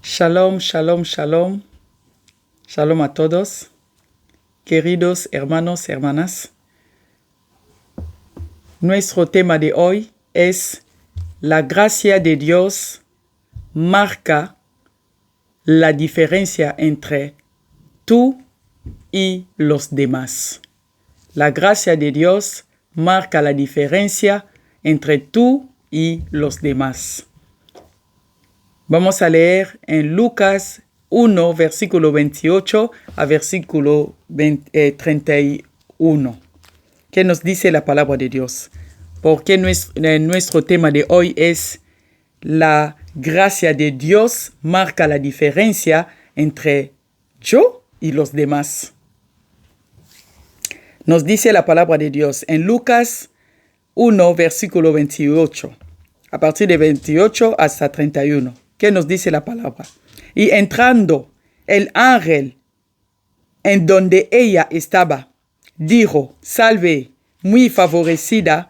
Shalom, shalom, shalom. Shalom a todos, queridos hermanos, hermanas. Nuestro tema de hoy es la gracia de Dios marca la diferencia entre tú y los demás. La gracia de Dios marca la diferencia entre tú y los demás. Vamos a leer en Lucas 1, versículo 28 a versículo 31. ¿Qué nos dice la palabra de Dios? Porque nuestro tema de hoy es la gracia de Dios marca la diferencia entre yo y los demás. Nos dice la palabra de Dios en Lucas 1, versículo 28, a partir de 28 hasta 31. ¿Qué nos dice la palabra? Y entrando el ángel en donde ella estaba, dijo: salve, muy favorecida,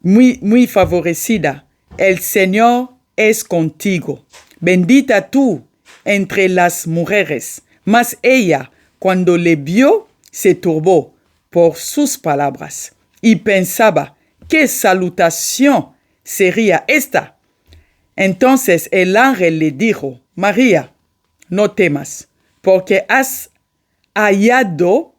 muy favorecida, el Señor es contigo. Bendita tú entre las mujeres. Mas ella, cuando le vio, se turbó por sus palabras y pensaba: ¿qué salutación sería esta? Entonces el ángel le dijo: María, no temas, porque has hallado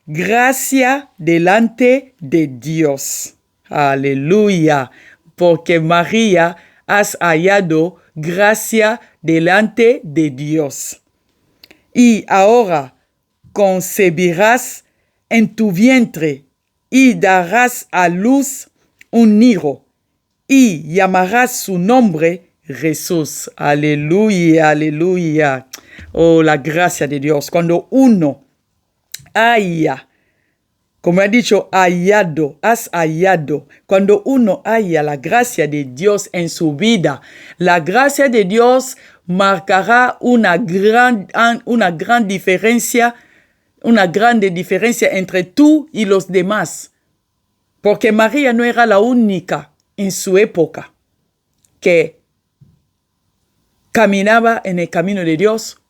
gracia delante de Dios. Aleluya, porque María has hallado gracia delante de Dios. Y ahora concebirás en tu vientre y darás a luz un hijo, y llamarás su nombre Jesús. Aleluya, aleluya. Oh, la gracia de Dios. Cuando uno haya, como ha dicho, has hallado. Cuando uno haya la gracia de Dios en su vida, la gracia de Dios marcará una grande diferencia entre tú y los demás. Porque María no era la única en su época que caminaba en el camino de Dios,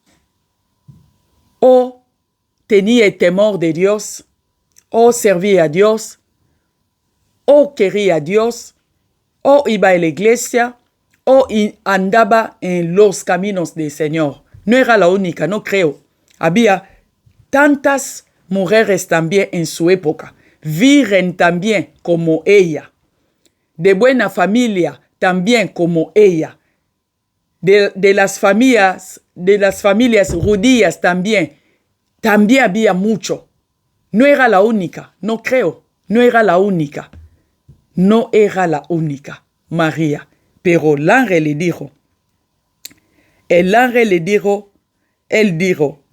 o tenía el temor de Dios, o servía a Dios, o quería a Dios, o iba a la iglesia, o andaba en los caminos del Señor. No era la única, no creo. Había tantas mujeres también en su época, virgen también como ella, de buena familia también como ella, de las familias judías también había mucho. No era la única, no creo, no era la única, María. Pero el ángel le dijo,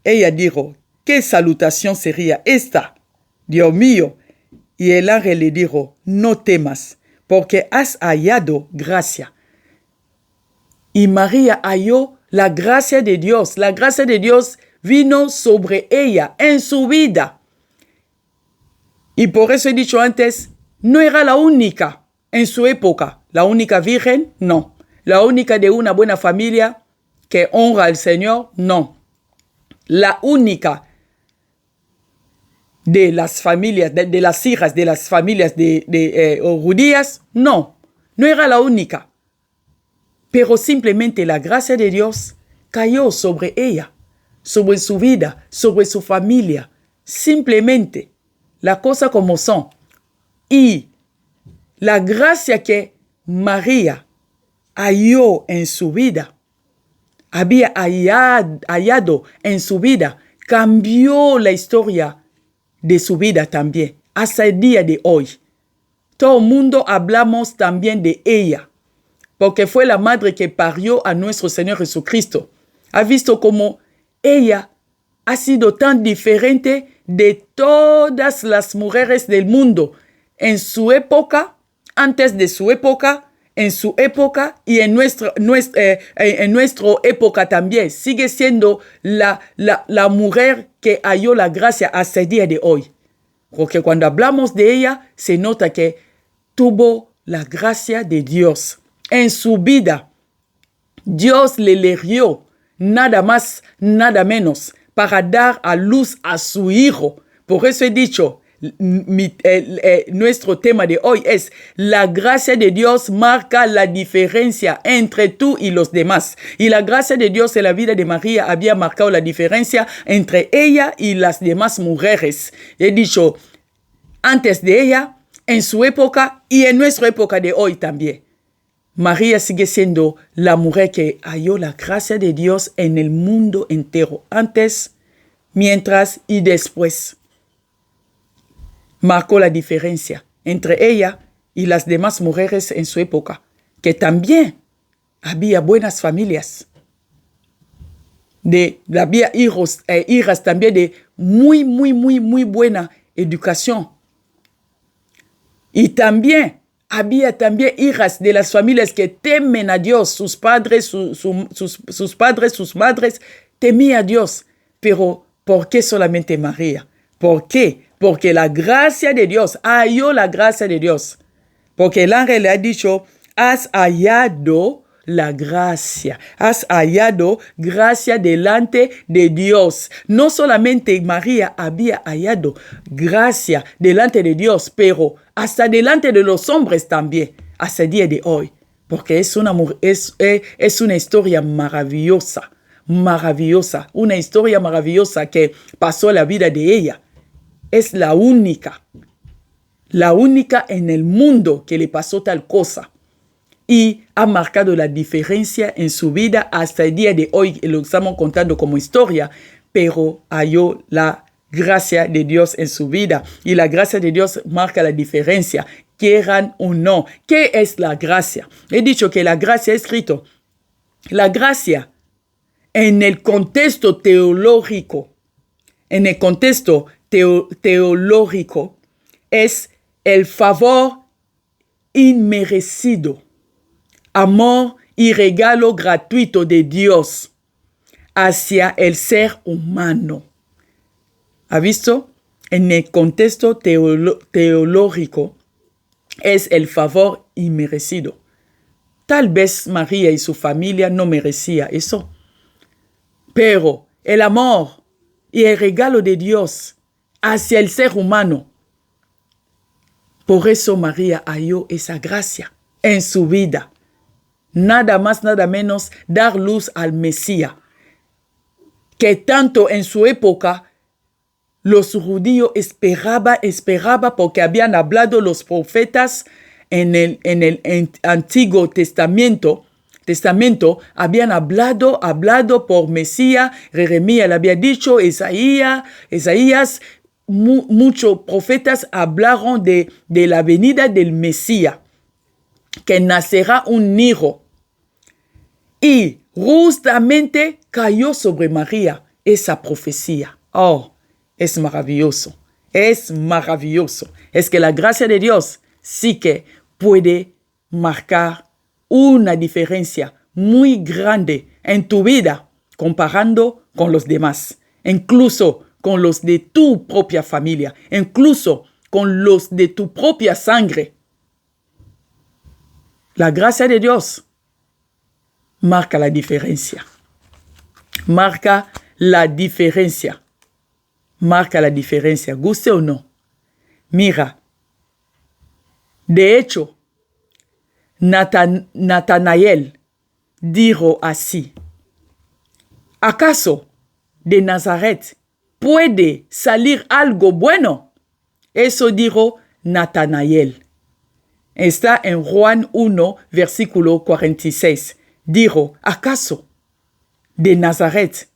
ella dijo, ¿qué salutación sería esta? Dios mío. Y el ángel le dijo: no temas, porque has hallado gracia. Y María halló la gracia de Dios. La gracia de Dios vino sobre ella en su vida. Y por eso he dicho antes, no era la única en su época. La única virgen, no. La única de una buena familia que honra al Señor, no. La única de las familias, de las hijas de las familias judías, no era la única. Pero simplemente la gracia de Dios cayó sobre ella, sobre su vida, sobre su familia. Simplemente, las cosas como son. Y la gracia que María halló en su vida, había hallado en su vida, cambió la historia de su vida también, hasta el día de hoy. Todo el mundo hablamos también de ella, porque fue la madre que parió a nuestro Señor Jesucristo. Ha visto cómo ella ha sido tan diferente de todas las mujeres del mundo, en su época, antes de su época, en su época y en nuestra época también. Sigue siendo la mujer que halló la gracia hasta el día de hoy. Porque cuando hablamos de ella, se nota que tuvo la gracia de Dios en su vida. Dios le eligió nada más, nada menos, para dar a luz a su Hijo. Por eso he dicho, nuestro tema de hoy es: la gracia de Dios marca la diferencia entre tú y los demás. Y la gracia de Dios en la vida de María había marcado la diferencia entre ella y las demás mujeres. He dicho, antes de ella, en su época y en nuestra época de hoy también. María sigue siendo la mujer que halló la gracia de Dios en el mundo entero, antes, mientras y después. Marcó la diferencia entre ella y las demás mujeres en su época, que también había buenas familias. Había hijos e hijas también de muy buena educación. Y también había también hijas de las familias que temen a Dios. Sus padres, sus padres, sus madres temían a Dios. Pero ¿por qué solamente María? ¿Por qué? Porque la gracia de Dios, halló la gracia de Dios. Porque el ángel le ha dicho, has hallado la gracia. Has hallado gracia delante de Dios. No solamente María había hallado gracia delante de Dios, pero hasta delante de los hombres también, hasta el día de hoy. Porque es una historia maravillosa, maravillosa. Una historia maravillosa que pasó la vida de ella. Es la única en el mundo que le pasó tal cosa. Y ha marcado la diferencia en su vida hasta el día de hoy. Lo estamos contando como historia, pero halló la gracia de Dios en su vida. Y la gracia de Dios marca la diferencia, quieran o no. ¿Qué es la gracia? He dicho que la gracia, escrito, la gracia en el contexto teológico, teológico, es el favor inmerecido, amor y regalo gratuito de Dios hacia el ser humano. ¿Ha visto? En el contexto teológico es el favor inmerecido. Tal vez María y su familia no merecían eso, pero el amor y el regalo de Dios hacia el ser humano. Por eso María halló esa gracia en su vida. Nada más, nada menos, dar luz al Mesías. Que tanto en su época los judíos esperaban porque habían hablado los profetas en el Antiguo Testamento. Habían hablado por Mesías. Jeremías le había dicho, Isaías, muchos profetas hablaron de la venida del Mesías, que nacerá un hijo. Y justamente cayó sobre María esa profecía. Oh, es maravilloso, es maravilloso. Es que la gracia de Dios sí que puede marcar una diferencia muy grande en tu vida comparando con los demás, incluso con los de tu propia familia, incluso con los de tu propia sangre. La gracia de Dios marca la diferencia. Marca la diferencia. Marca la diferencia, guste o no. Mira, de hecho, Natanael dijo así: ¿acaso de Nazaret puede salir algo bueno? Eso dijo Natanael. Está en Juan 1, versículo 46. Dijo, ¿acaso de Nazaret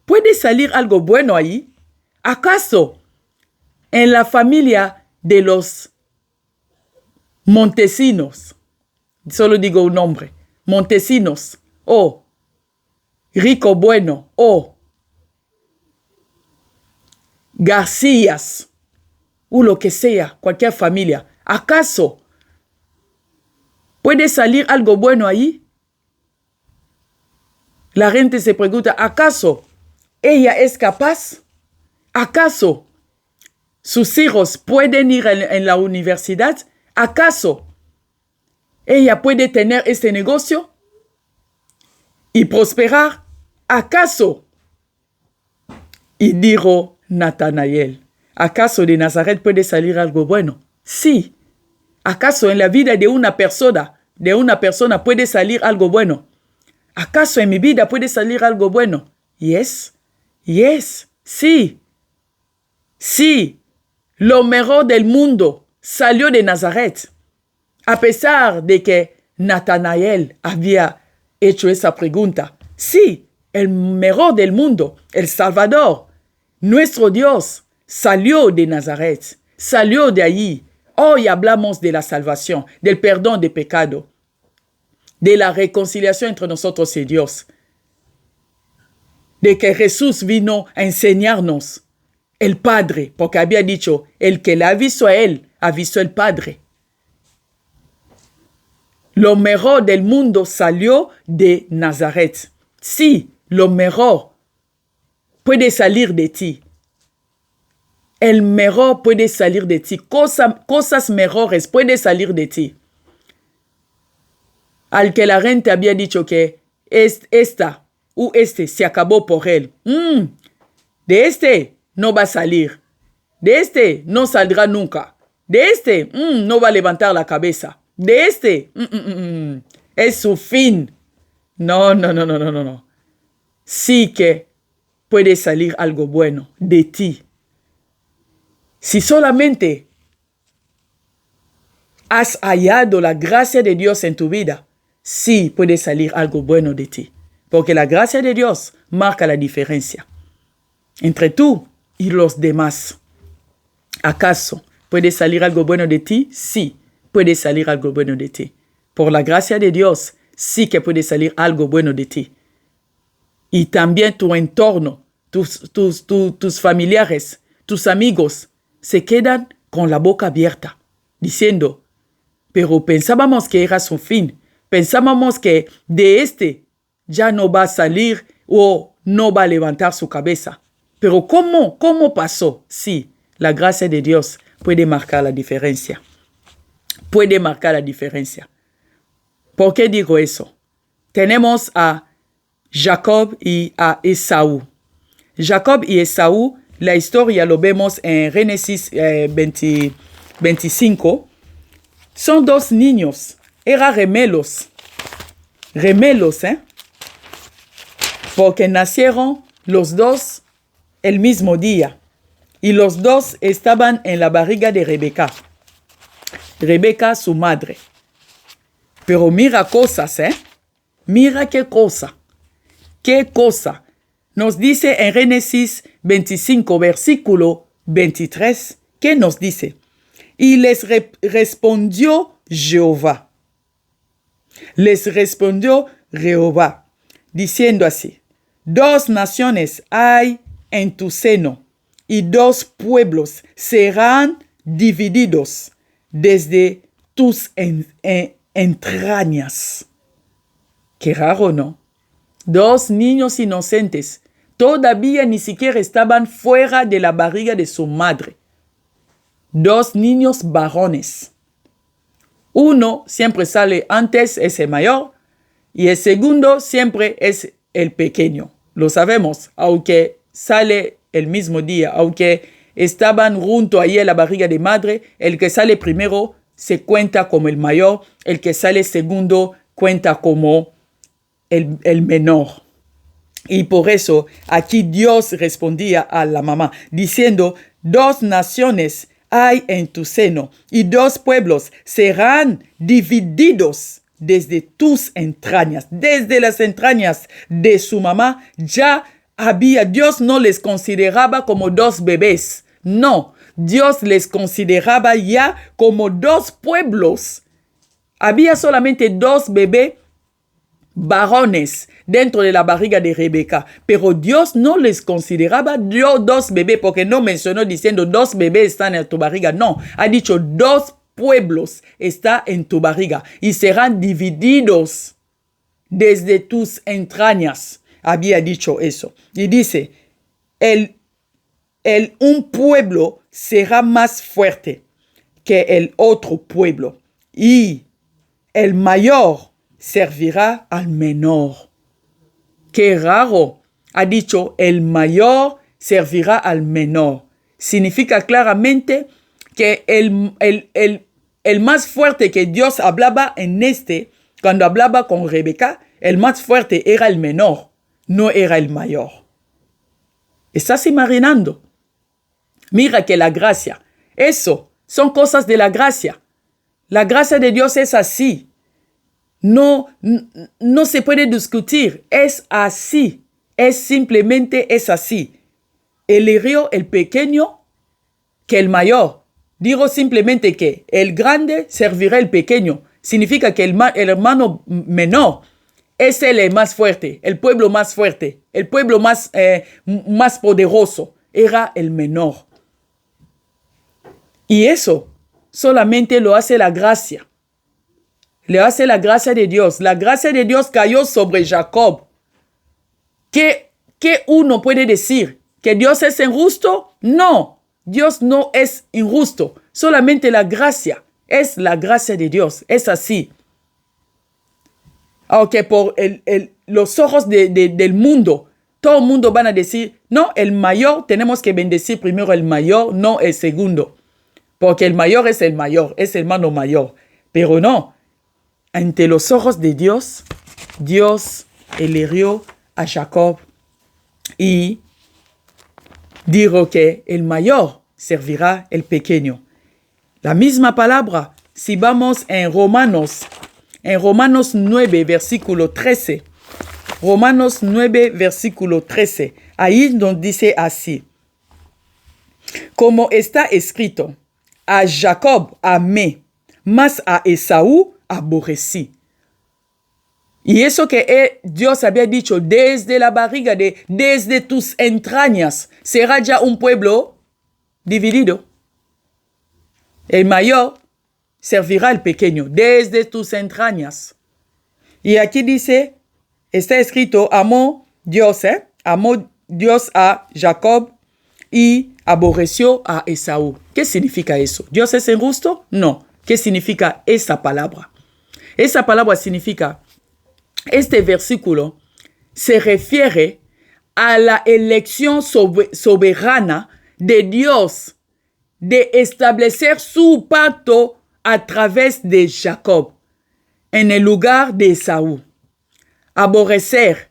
puede salir algo bueno ahí? ¿Acaso en la familia de los Montesinos, solo digo un nombre, Montesinos, o Rico Bueno, o Garcías, o lo que sea, cualquier familia, ¿acaso puede salir algo bueno ahí? La gente se pregunta, ¿acaso ella es capaz? ¿Acaso sus hijos pueden ir en la universidad? ¿Acaso ella puede tener este negocio? y prosperar? ¿Acaso? Y dijo Natanael, ¿acaso de Nazaret puede salir algo bueno? Sí. ¿Acaso en la vida de una persona puede salir algo bueno? ¿Acaso en mi vida puede salir algo bueno? Yes. Yes. Sí. Sí. Lo mejor del mundo salió de Nazaret. A pesar de que Natanael había hecho esa pregunta. Sí, el mejor del mundo, el Salvador, nuestro Dios, salió de Nazaret, salió de allí. Hoy hablamos de la salvación, del perdón de pecado, de la reconciliación entre nosotros y Dios, de que Jesús vino a enseñarnos el Padre, porque había dicho, el que la ha visto a él, ha visto el Padre. Lo mejor del mundo salió de Nazaret. Sí, lo mejor puede salir de ti. El mejor puede salir de ti. Cosas mejores pueden salir de ti. Al que la gente había dicho que esta o este se acabó por él. De este no va a salir. De este no saldrá nunca. De este no va a levantar la cabeza. De este es su fin. No. Sí que puede salir algo bueno de ti. Si solamente has hallado la gracia de Dios en tu vida, sí puede salir algo bueno de ti. Porque la gracia de Dios marca la diferencia entre tú y los demás. ¿Acaso puede salir algo bueno de ti? Sí, puede salir algo bueno de ti. Por la gracia de Dios, sí que puede salir algo bueno de ti. Y también tu entorno, tus familiares, tus amigos, se quedan con la boca abierta, diciendo, pero pensábamos que era su fin. Pensábamos que de este ya no va a salir o no va a levantar su cabeza. Pero ¿cómo pasó? Sí, la gracia de Dios puede marcar la diferencia. Puede marcar la diferencia. ¿Por qué digo eso? Tenemos a Jacob y a Esaú. Jacob y Esaú, la historia lo vemos en Génesis 25. Son dos niños. Eran gemelos. Gemelos, porque nacieron los dos el mismo día. Y los dos estaban en la barriga de Rebeca. Rebeca, su madre. Pero mira cosas, Mira qué cosa. ¿Qué cosa? Nos dice en Génesis 25, versículo 23, ¿qué nos dice? Y les respondió Jehová. Les respondió Jehová, diciendo así, dos naciones hay en tu seno, y dos pueblos serán divididos desde tus entrañas. Qué raro, ¿no? Dos niños inocentes todavía ni siquiera estaban fuera de la barriga de su madre. Dos niños varones. Uno siempre sale antes, es el mayor, y el segundo siempre es el pequeño. Lo sabemos, aunque sale el mismo día, aunque estaban junto ahí en la barriga de madre, el que sale primero se cuenta como el mayor, el que sale segundo cuenta como el menor. Y por eso aquí Dios respondía a la mamá diciendo, dos naciones hay en tu seno y dos pueblos serán divididos desde tus entrañas. Desde las entrañas de su mamá ya había, Dios no les consideraba como dos bebés. No, Dios les consideraba ya como dos pueblos. Había solamente dos bebés varones dentro de la barriga de Rebeca, pero Dios no les consideraba dos bebés, porque no mencionó diciendo dos bebés están en tu barriga, no, ha dicho dos pueblos están en tu barriga y serán divididos desde tus entrañas, había dicho eso, y dice, un pueblo será más fuerte que el otro pueblo, y el mayor servirá al menor. que raro ha dicho el mayor servirá al menor. Significa claramente que el más fuerte que Dios hablaba cuando hablaba con Rebeca, el más fuerte era el menor, no era el mayor. ¿Estás imaginando? Mira que la gracia, eso son cosas de la gracia. La gracia de Dios es así. No se puede discutir. Es así. Simplemente es así. Eligió el pequeño que el mayor. Digo simplemente que el grande servirá el pequeño. Significa que el hermano menor es el más fuerte, el pueblo más fuerte, el pueblo más poderoso. Era el menor. Y eso solamente lo hace la gracia. Lo hace la gracia de Dios. La gracia de Dios cayó sobre Jacob. ¿Qué uno puede decir? ¿Que Dios es injusto? No, Dios no es injusto. Solamente la gracia. Es la gracia de Dios. Es así. Aunque por los ojos del mundo, todo el mundo van a decir, no, el mayor, tenemos que bendecir primero el mayor, no el segundo. Porque el mayor, es el hermano mayor. Pero no, ante los ojos de Dios, Dios eligió a Jacob y dijo que el mayor servirá el pequeño. La misma palabra, si vamos en Romanos 9, versículo 13. Romanos 9, versículo 13. Ahí nos dice así. Como está escrito, a Jacob amé, mas a Esaú aborrecí. Y eso que Dios había dicho desde la barriga, desde tus entrañas, será ya un pueblo dividido. El mayor servirá al pequeño, desde tus entrañas. Y aquí dice, está escrito, amó Dios a Jacob y aborreció a Esaú. ¿Qué significa eso? ¿Dios es injusto? No. ¿Qué significa esa palabra? Esa palabra significa, este versículo se refiere a la elección soberana de Dios de establecer su pacto a través de Jacob en el lugar de Esaú. Aborrecer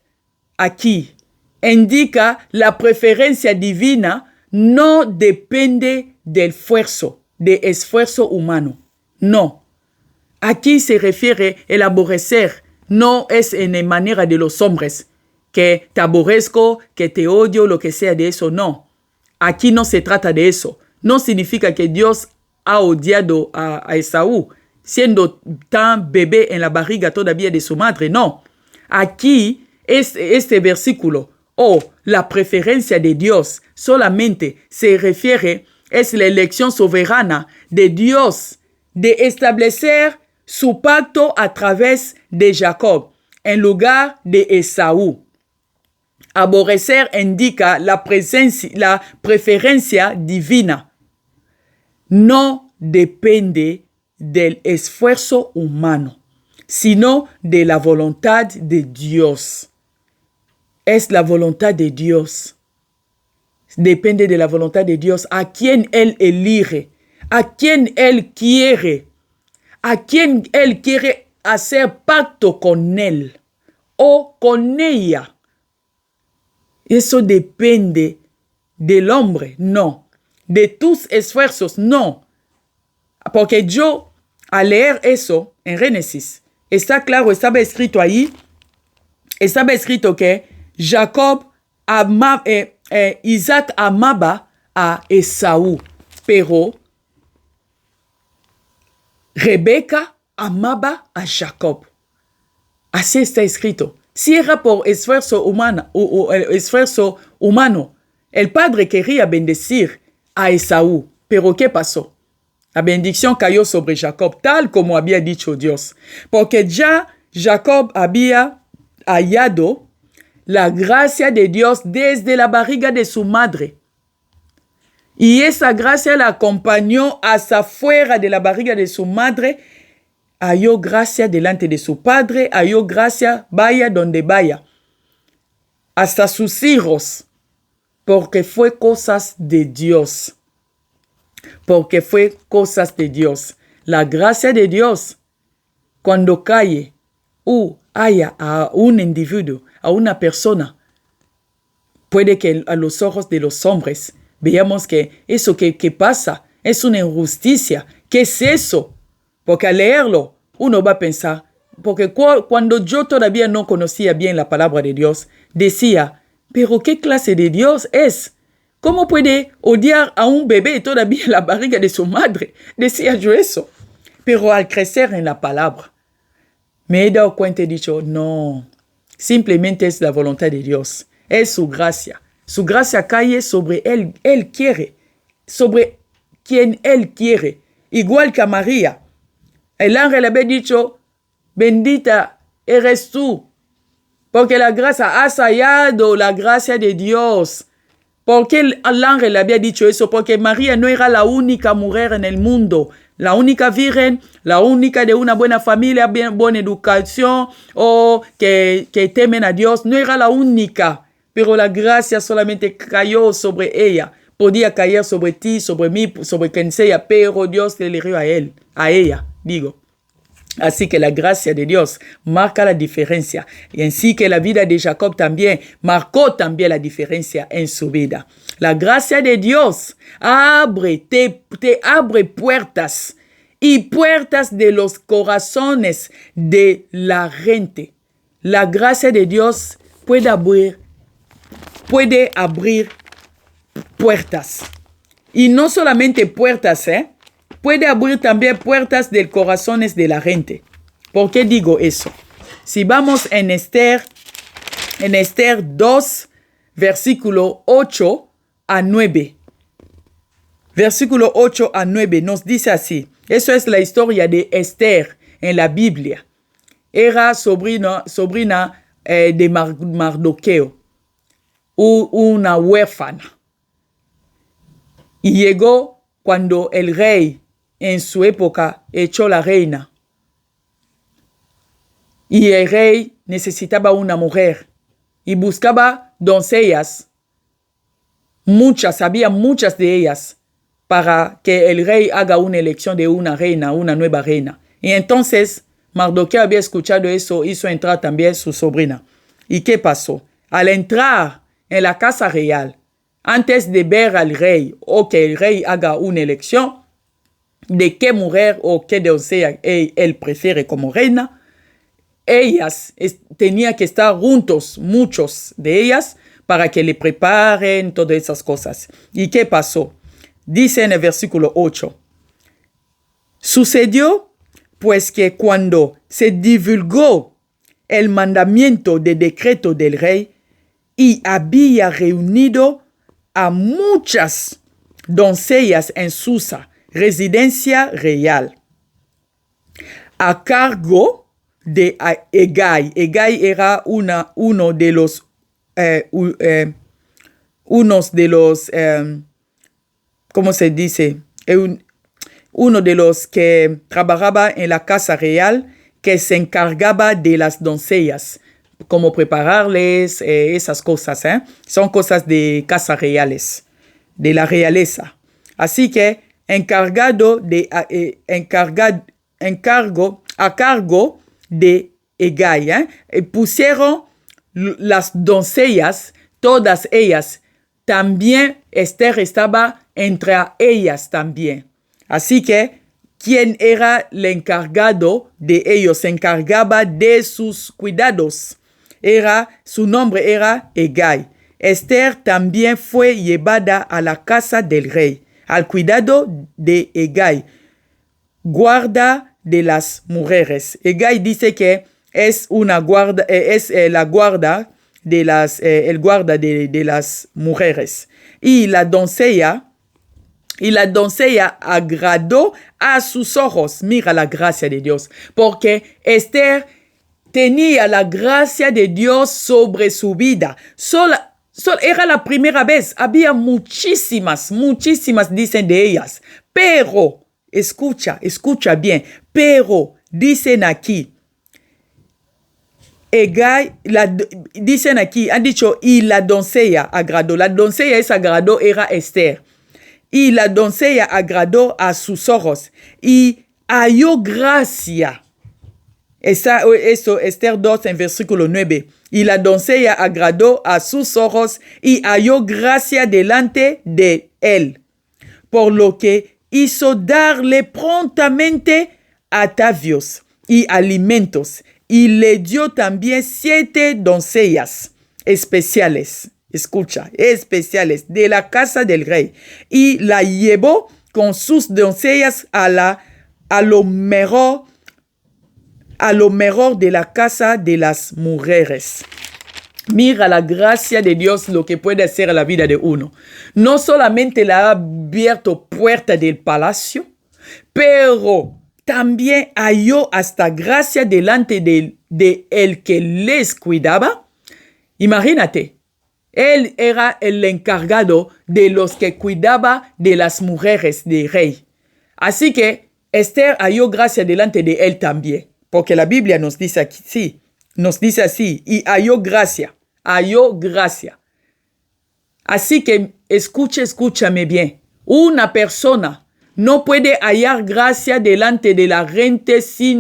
aquí indica la preferencia divina no depende del esfuerzo humano. No. Aquí se refiere el aborrecer, no es en manera de los hombres, que te aborrezco, que te odio, lo que sea de eso, no. Aquí no se trata de eso. No significa que Dios ha odiado a Esaú, siendo tan bebé en la barriga todavía de su madre, no. Aquí, este versículo, la preferencia de Dios, solamente se refiere, es la elección soberana de Dios de establecer su pacto a través de Jacob, en lugar de Esaú. Aborrecer indica la preferencia divina. No depende del esfuerzo humano, sino de la voluntad de Dios. Es la voluntad de Dios. Depende de la voluntad de Dios, a quien Él elige, a quien Él quiere hacer pacto con Él o con ella. Eso depende del hombre, no. De tus esfuerzos, no. Porque yo, al leer eso en Génesis, está claro, estaba escrito ahí, estaba escrito que Isaac amaba a Esaú, pero Rebeca amaba a Jacob. Así está escrito. Si era por esfuerzo humano, el padre quería bendecir a Esaú. Pero ¿qué pasó? La bendición cayó sobre Jacob, tal como había dicho Dios. Porque ya Jacob había hallado la gracia de Dios desde la barriga de su madre. Y esa gracia la acompañó hasta fuera de la barriga de su madre. Halló gracia delante de su padre, halló gracia, vaya donde vaya. hasta sus hijos, porque fue cosas de Dios. Porque fue cosas de Dios. La gracia de Dios, cuando cae o haya a un individuo, a una persona, puede que a los ojos de los hombres veamos que eso que pasa es una injusticia. ¿Qué es eso? Porque al leerlo, uno va a pensar, porque cuando yo todavía no conocía bien la palabra de Dios, decía, pero ¿qué clase de Dios es? ¿Cómo puede odiar a un bebé todavía en la barriga de su madre? Decía yo eso. Pero al crecer en la palabra, me he dado cuenta y he dicho, no, simplemente es la voluntad de Dios. Es su gracia. Su gracia cae sobre él. Él quiere. Sobre quien él quiere. Igual que a María. El ángel había dicho, bendita eres tú. Porque la gracia ha hallado la gracia de Dios. ¿Por qué el ángel había dicho eso? Porque María no era la única mujer en el mundo. La única virgen, la única de una buena familia, bien, buena educación, o que temen a Dios. No era la única. Pero la gracia solamente cayó sobre ella. Podía caer sobre ti, sobre mí, sobre quien sea, pero Dios le eligió a ella, digo. Así que la gracia de Dios marca la diferencia. Y así que la vida de Jacob también marcó también la diferencia en su vida. La gracia de Dios te abre puertas y puertas de los corazones de la gente. La gracia de Dios puede abrir puertas. Y no solamente puertas, puede abrir también puertas de corazones de la gente. ¿Por qué digo eso? Si vamos en Esther 2, versículo 8 a 9. Versículo 8 a 9 nos dice así. Eso es la historia de Esther en la Biblia. Era sobrina de Mardoqueo, una huérfana. Y llegó cuando el rey en su época echó la reina. Y el rey necesitaba una mujer y buscaba doncellas. Había muchas de ellas para que el rey haga una elección de una reina, una nueva reina. Y entonces Mardoqueo había escuchado eso, hizo entrar también su sobrina. ¿Y qué pasó? Al entrar en la casa real, antes de ver al rey o que el rey haga una elección de qué mujer o qué doncella él prefiere como reina, ellas tenían que estar juntos, muchos de ellas, para que le preparen todas esas cosas. ¿Y qué pasó? Dice en el versículo 8, sucedió pues que cuando se divulgó el mandamiento de decreto del rey y había reunido a muchas doncellas en Susa, residencia real, a cargo de Hegai. Hegai era uno de los ¿cómo se dice? Uno de los que trabajaba en la casa real, que se encargaba de las doncellas, como prepararles esas cosas. Son cosas de casas reales, de la realeza. Así que a cargo de Hegai, pusieron las doncellas, todas ellas. También Esther estaba entre ellas también. Así que, ¿quién era el encargado de ellos? Se encargaba de sus cuidados. Su nombre era Hegai. Esther también fue llevada a la casa del rey, al cuidado de Hegai, guarda de las mujeres. Hegai dice que es la guarda de las mujeres. Y la doncella agradó a sus ojos. Mira la gracia de Dios. Porque Esther tenía la gracia de Dios sobre su vida. Era la primera vez. Había muchísimas, dicen de ellas. Pero, escucha bien. Pero, dicen aquí, dicen aquí, han dicho, y la doncella agradó. La doncella es agradó era Esther. Y la doncella agradó a sus ojos y halló gracia. Eso, Esther 2 en versículo 9. Y la doncella agradó a sus ojos y halló gracia delante de él, por lo que hizo darle prontamente atavios y alimentos, y le dio también 7 doncellas especiales. Escucha, especiales de la casa del rey, y la llevó con sus doncellas a lo mejor de la casa de las mujeres. Mira la gracia de Dios lo que puede hacer a la vida de uno. No solamente le ha abierto puerta del palacio, pero también halló hasta gracia delante de el que les cuidaba. Imagínate. Él era el encargado de los que cuidaba de las mujeres del rey. Así que Esther halló gracia delante de él también. Porque la Biblia nos dice así, y halló gracia. Así que escúchame bien. Una persona no puede hallar gracia delante de la gente si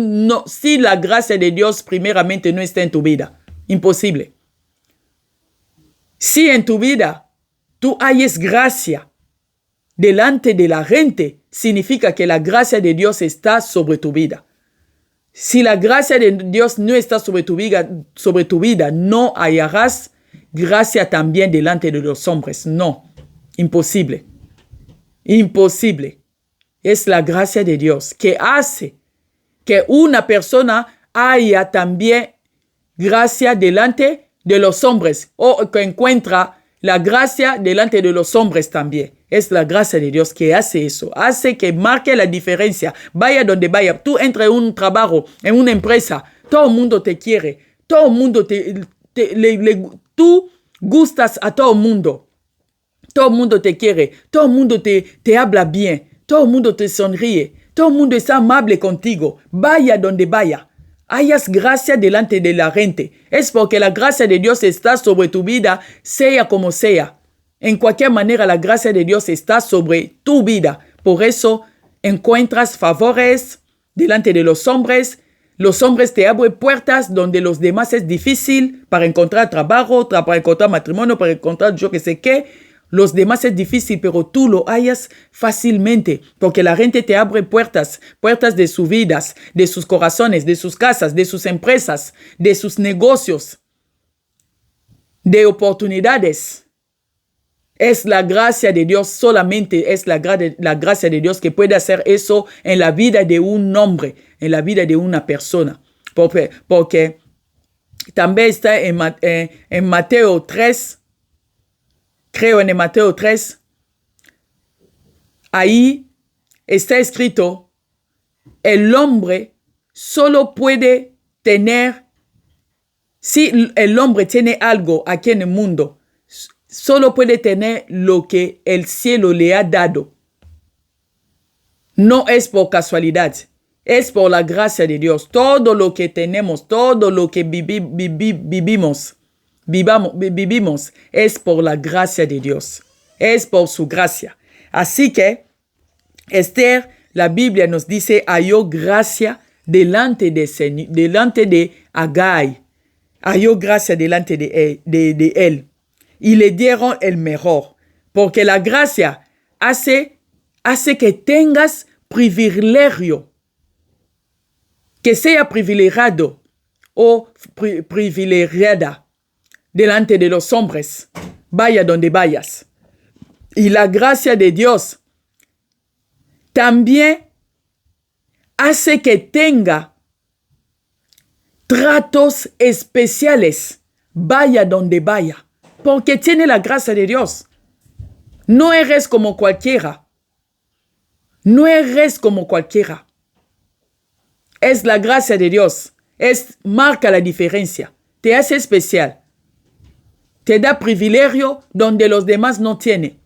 la gracia de Dios primeramente no está en tu vida. Imposible. Si en tu vida tú halles gracia delante de la gente, significa que la gracia de Dios está sobre tu vida. Si la gracia de Dios no está sobre tu vida, no hallarás gracia también delante de los hombres. No, imposible. Imposible. Es la gracia de Dios que hace que una persona haya también gracia delante de los hombres, o que encuentra la gracia delante de los hombres también. Es la gracia de Dios que hace eso, hace que marque la diferencia. Vaya donde vaya, tú entras en un trabajo, en una empresa, todo el mundo te quiere, todo el mundo tú gustas a todo el mundo te quiere, todo el mundo te habla bien, todo el mundo te sonríe, todo el mundo es amable contigo. Vaya donde vaya, hayas gracia delante de la gente. Es porque la gracia de Dios está sobre tu vida, sea como sea. En cualquier manera, la gracia de Dios está sobre tu vida. Por eso encuentras favores delante de los hombres. Los hombres te abren puertas donde los demás es difícil para encontrar trabajo, para encontrar matrimonio, para encontrar yo que sé qué. Los demás es difícil, pero tú lo hallas fácilmente, porque la gente te abre puertas de sus vidas, de sus corazones, de sus casas, de sus empresas, de sus negocios, de oportunidades. Es la gracia de Dios, solamente es la gracia de Dios que puede hacer eso en la vida de un hombre, en la vida de una persona. Porque también está en Mateo 3, creo en Mateo 3, ahí está escrito, el hombre solo puede tener, si el hombre tiene algo aquí en el mundo, solo puede tener lo que el cielo le ha dado. No es por casualidad, es por la gracia de Dios. Todo lo que tenemos, todo lo que vivimos, es por la gracia de Dios. Es por su gracia. Así que Esther, la Biblia nos dice, halló gracia delante de Agai. Halló gracia delante de él. Y le dieron el mejor. Porque la gracia hace que tengas privilegio. Que sea privilegiado o privilegiada delante de los hombres. Vaya donde vayas. Y la gracia de Dios también hace que tenga tratos especiales. Vaya donde vaya. Porque tiene la gracia de Dios. No eres como cualquiera. No eres como cualquiera. Es la gracia de Dios. Marca la diferencia. Te hace especial. Te da privilegio donde los demás no tienen.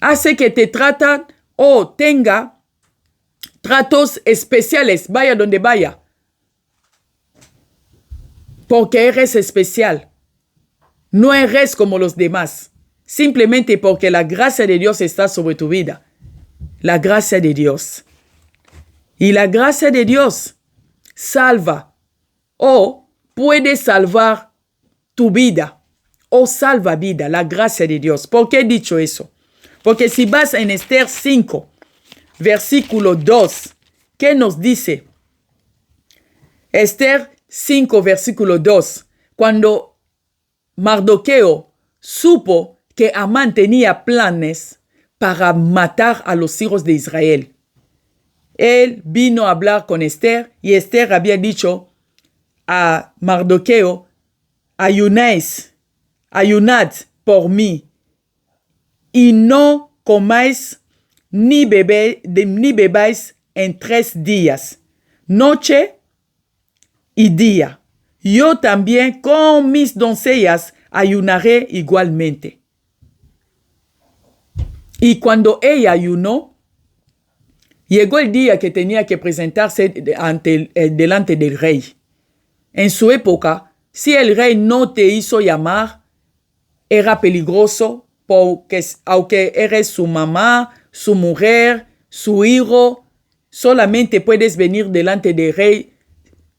Hace que te tratan tenga tratos especiales. Vaya donde vaya. porque eres especial. No eres como los demás. Simplemente porque la gracia de Dios está sobre tu vida. La gracia de Dios. Y la gracia de Dios salva o puede salvar tu vida o salva vida, la gracia de Dios. ¿Por qué he dicho eso? Porque si vas en Esther 5, versículo 2, ¿qué nos dice? Esther 5, versículo 2, cuando Mardoqueo supo que Amán tenía planes para matar a los hijos de Israel, él vino a hablar con Esther y Esther había dicho a Mardoqueo, ayunad por mí y no comáis ni bebáis en 3 días, noche y día. Yo también con mis doncellas ayunaré igualmente. Y cuando ella ayunó, llegó el día que tenía que presentarse delante del rey. En su época, si el rey no te hizo llamar, era peligroso porque aunque eres su mamá, su mujer, su hijo, solamente puedes venir delante del rey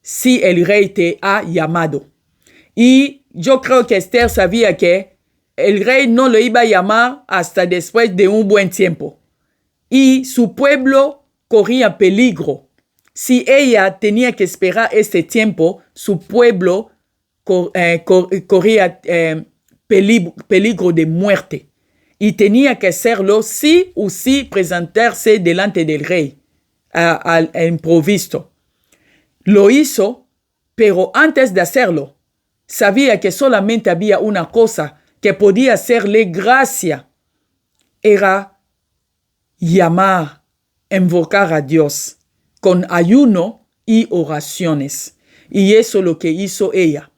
si el rey te ha llamado. Y yo creo que Esther sabía que el rey no lo iba a llamar hasta después de un buen tiempo. Y su pueblo corría peligro. Si ella tenía que esperar este tiempo, su pueblo corría peligro de muerte. Y tenía que hacerlo sí o sí presentarse delante del rey al improviso. Lo hizo, pero antes de hacerlo, sabía que solamente había una cosa que podía hacerle gracia. Era llamar, invocar a Dios con ayuno y oraciones. Y eso es lo que hizo ella.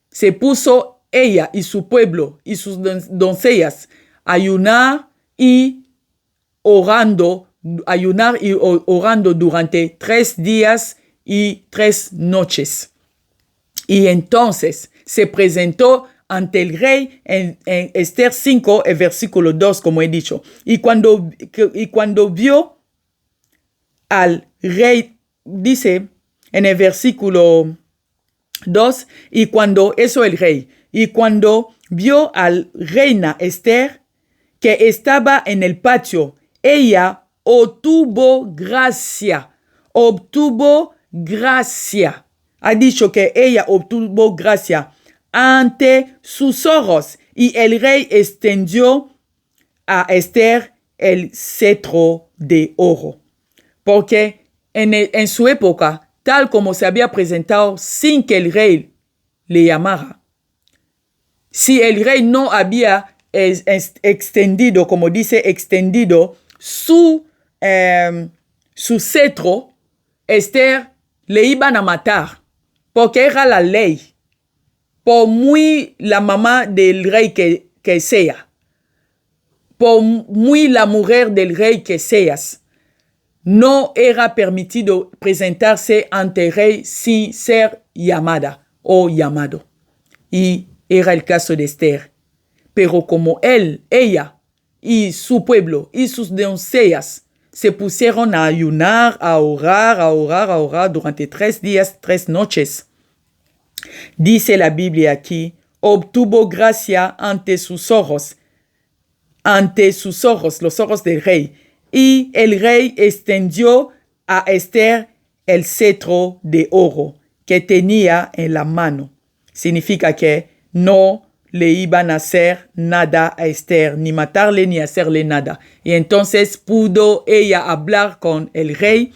Se puso ella y su pueblo y sus doncellas a ayunar y orando durante 3 días y 3 noches. Y entonces se presentó ante el rey en Esther 5, el versículo 2, como he dicho. Y cuando vio al rey, dice en el versículo 2, y cuando vio al reina Esther que estaba en el patio, ella obtuvo gracia. Ha dicho que ella obtuvo gracia ante sus ojos y el rey extendió a Esther el cetro de oro. Porque en su época, tal como se había presentado sin que el rey le llamara, si el rey no había extendido, como dice, su cetro, Esther le iban a matar, porque era la ley. Por muy la mamá del rey que sea, por muy la mujer del rey que seas, no era permitido presentarse ante el rey sin ser llamada o llamado. Y era el caso de Esther. Pero como ella y su pueblo y sus doncellas se pusieron a ayunar, a orar durante 3 días, 3 noches, dice la Biblia aquí, obtuvo gracia ante sus ojos, los ojos del rey. Y el rey extendió a Esther el cetro de oro que tenía en la mano. Significa que no le iban a hacer nada a Esther, ni matarle, ni hacerle nada. Y entonces pudo ella hablar con el rey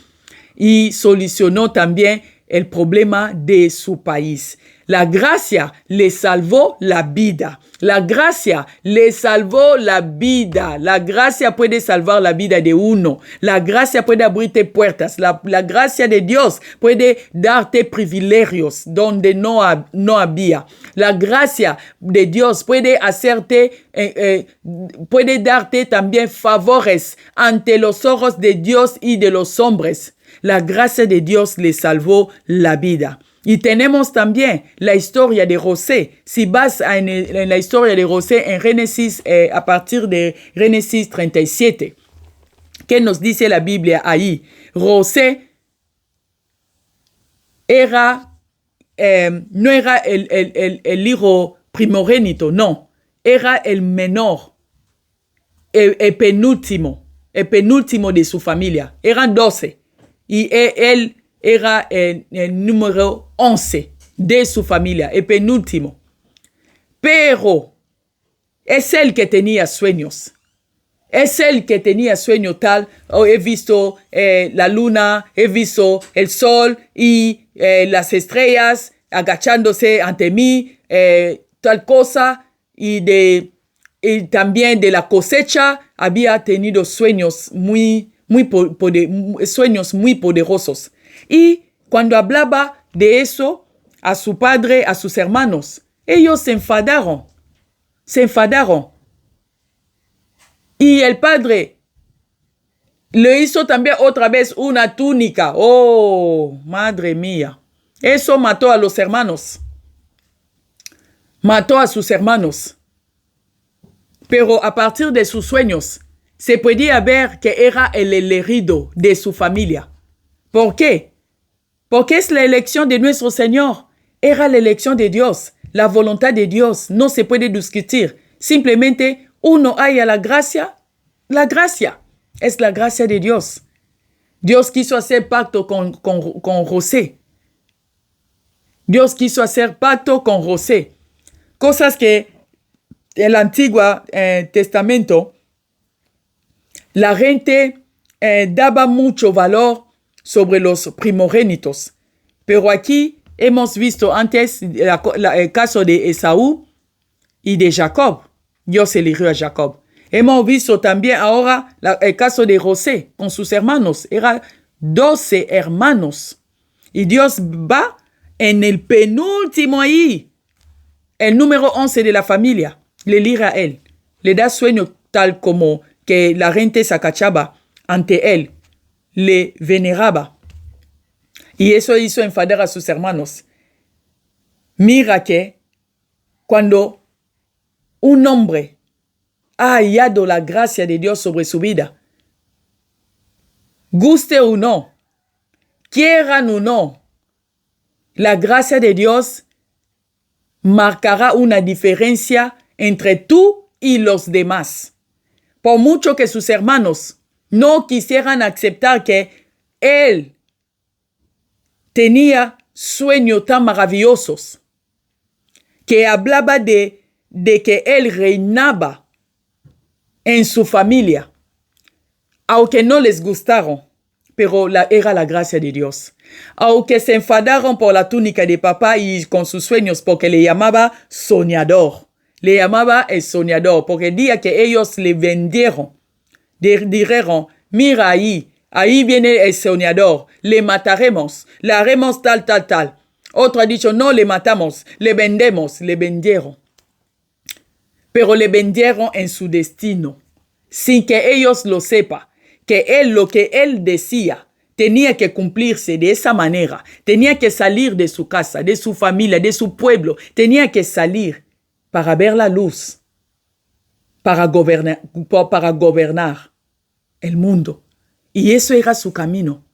y solucionó también el problema de su país. La gracia le salvó la vida. La gracia le salvó la vida. La gracia puede salvar la vida de uno. La gracia puede abrirte puertas. La gracia de Dios puede darte privilegios donde no había. La gracia de Dios puede puede darte también favores ante los ojos de Dios y de los hombres. La gracia de Dios le salvó la vida. Y tenemos también la historia de José. Si vas en la historia de José en Génesis, a partir de Génesis 37, ¿qué nos dice la Biblia ahí? José era, no era el hijo primogénito, no. Era el menor, el penúltimo de su familia. Eran 12. Y él era el número 11 de su familia, el penúltimo. Pero es él que tenía sueños. Es él que tenía sueño tal. Oh, he visto la luna, he visto el sol y las estrellas agachándose ante mí, tal cosa. Y también de la cosecha había tenido sueños sueños muy poderosos. Y cuando hablaba de eso a su padre, a sus hermanos, ellos se enfadaron. Y el padre le hizo también otra vez una túnica. Oh, madre mía. Eso mató a los hermanos. Mató a sus hermanos. Pero a partir de sus sueños, se podía ver que era el elegido de su familia. ¿Por qué? Porque es la elección de nuestro Señor. Era la elección de Dios. La voluntad de Dios no se puede discutir. Simplemente uno haya la gracia. La gracia es la gracia de Dios. Dios quiso hacer pacto con José. Dios quiso hacer pacto con José. Cosas que en el Antiguo Testamento la gente daba mucho valor sobre los primogénitos. Pero aquí hemos visto antes el caso de Esaú y de Jacob. Dios eligió a Jacob. Hemos visto también ahora el caso de José con sus hermanos. Eran 12 hermanos. Y Dios va en el penúltimo ahí, el número 11 de la familia. Le elige a él. Le da sueño tal como que la gente se acachaba ante él. Le veneraba. Y eso hizo enfadar a sus hermanos. Mira que cuando un hombre ha hallado la gracia de Dios sobre su vida, guste o no, quieran o no, la gracia de Dios marcará una diferencia entre tú y los demás. Por mucho que sus hermanos no quisieran aceptar que él tenía sueños tan maravillosos, que hablaba de que él reinaba en su familia, aunque no les gustaron, pero era la gracia de Dios. Aunque se enfadaron por la túnica de papá y con sus sueños, porque le llamaba soñador. Le llamaba el soñador, porque el día que ellos le vendieron, dijeron, mira ahí viene el soñador, le mataremos, le haremos tal. Otro ha dicho, no le matamos, le vendieron. Pero le vendieron en su destino, sin que ellos lo sepan, que lo que él decía tenía que cumplirse de esa manera, tenía que salir de su casa, de su familia, de su pueblo, tenía que salir para ver la luz, para gobernar el mundo. Y eso era su camino.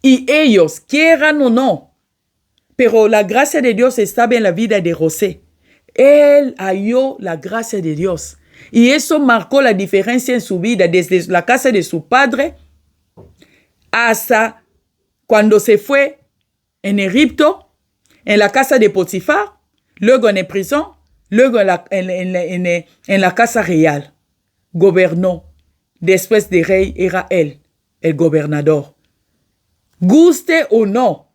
Y ellos, quieran o no, pero la gracia de Dios estaba en la vida de José. Él halló la gracia de Dios. Y eso marcó la diferencia en su vida, desde la casa de su padre hasta cuando se fue en Egipto, en la casa de Potifar, luego en la prisión, luego en la casa real. Gobernó. Después de rey era él, el gobernador. Guste o no,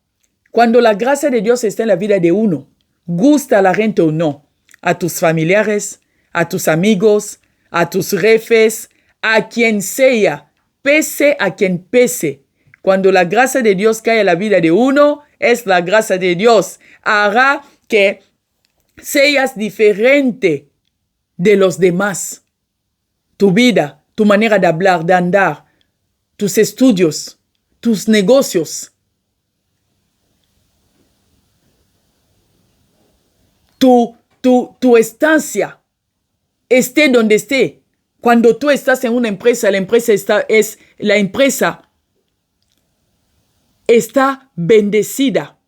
cuando la gracia de Dios está en la vida de uno, gusta a la gente o no, a tus familiares, a tus amigos, a tus jefes, a quien sea, pese a quien pese. Cuando la gracia de Dios cae en la vida de uno, es la gracia de Dios. Hará que seas diferente de los demás. Tu vida, tu manera de hablar, de andar, tus estudios, tus negocios, tu estancia esté donde esté. Cuando tú estás en una empresa, la empresa está bendecida.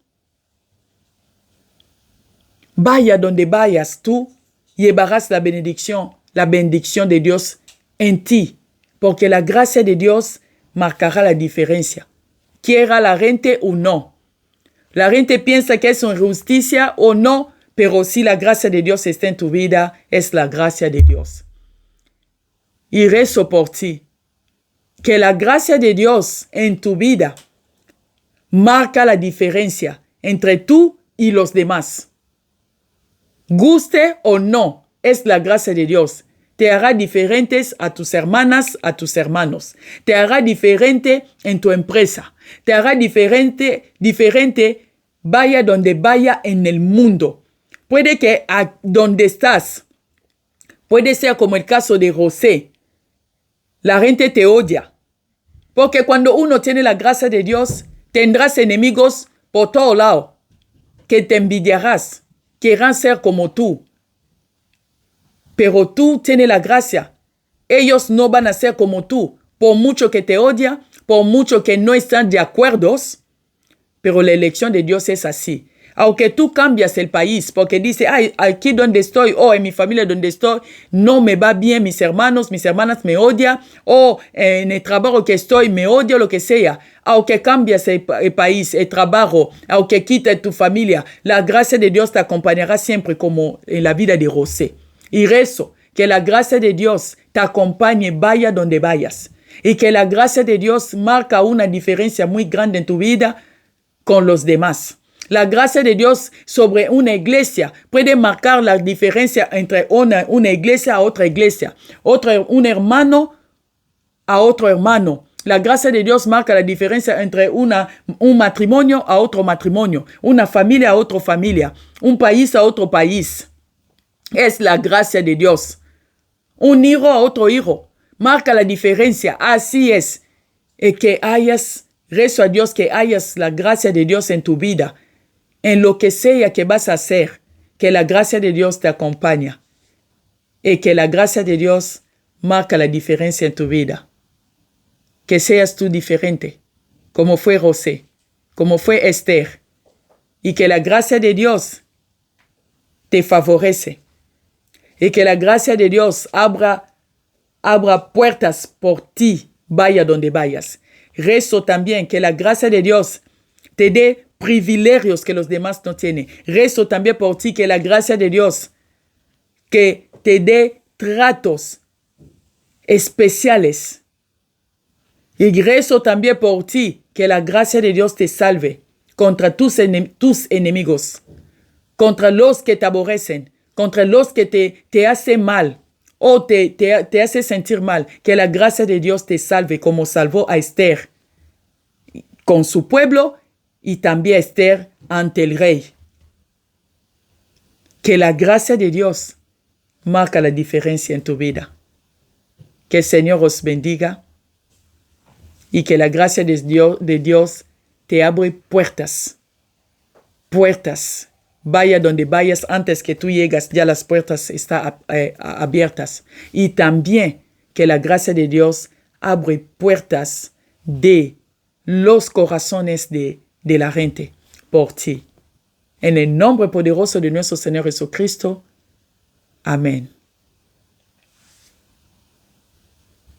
Vaya donde vayas, tú llevarás la bendición de Dios en ti, porque la gracia de Dios marcará la diferencia, quiera la gente o no. La gente piensa que es injusticia o no, pero si la gracia de Dios está en tu vida, es la gracia de Dios. Y rezo por ti, que la gracia de Dios en tu vida marca la diferencia entre tú y los demás. Guste o no, es la gracia de Dios. Te hará diferentes a tus hermanas, a tus hermanos. Te hará diferente en tu empresa. Te hará diferente, vaya donde vaya en el mundo. Puede que a donde estás, puede ser como el caso de José. La gente te odia. Porque cuando uno tiene la gracia de Dios, tendrás enemigos por todo lado que te envidiarás. Querrán ser como tú. Pero tú tienes la gracia. Ellos no van a ser como tú. Por mucho que te odian, por mucho que no están de acuerdo. Pero la elección de Dios es así. Aunque tú cambias el país, porque dice, ay, aquí donde estoy, en mi familia donde estoy, no me va bien, mis hermanos, mis hermanas me odian, en el trabajo que estoy me odio, lo que sea. Aunque cambias el país, el trabajo, aunque quites tu familia, la gracia de Dios te acompañará siempre como en la vida de José. Y rezo que la gracia de Dios te acompañe, vaya donde vayas. Y que la gracia de Dios marca una diferencia muy grande en tu vida con los demás. La gracia de Dios sobre una iglesia puede marcar la diferencia entre una iglesia a otra iglesia, un hermano a otro hermano. La gracia de Dios marca la diferencia entre un matrimonio a otro matrimonio, una familia a otra familia, un país a otro país. Es la gracia de Dios. Un hijo a otro hijo. Marca la diferencia. Así es. Y rezo a Dios que hayas la gracia de Dios en tu vida. En lo que sea que vas a hacer, que la gracia de Dios te acompañe y que la gracia de Dios marca la diferencia en tu vida. Que seas tú diferente, como fue José, como fue Esther, y que la gracia de Dios te favorece y que la gracia de Dios abra puertas por ti, vaya donde vayas. Rezo también que la gracia de Dios te dé privilegios que los demás no tienen. Rezo también por ti que la gracia de Dios que te dé tratos especiales. Y rezo también por ti que la gracia de Dios te salve contra tus enemigos, contra los que te aborrecen, contra los que te hacen mal o te hace sentir mal. Que la gracia de Dios te salve como salvó a Esther con su pueblo y también Esther ante el rey. Que la gracia de Dios marca la diferencia en tu vida. Que el Señor os bendiga y que la gracia de Dios te abre puertas. Puertas. Vaya donde vayas, antes que tú llegas, ya las puertas están abiertas. Y también que la gracia de Dios abre puertas de los corazones de la gente por ti. En el nombre poderoso de nuestro Señor Jesucristo. Amén.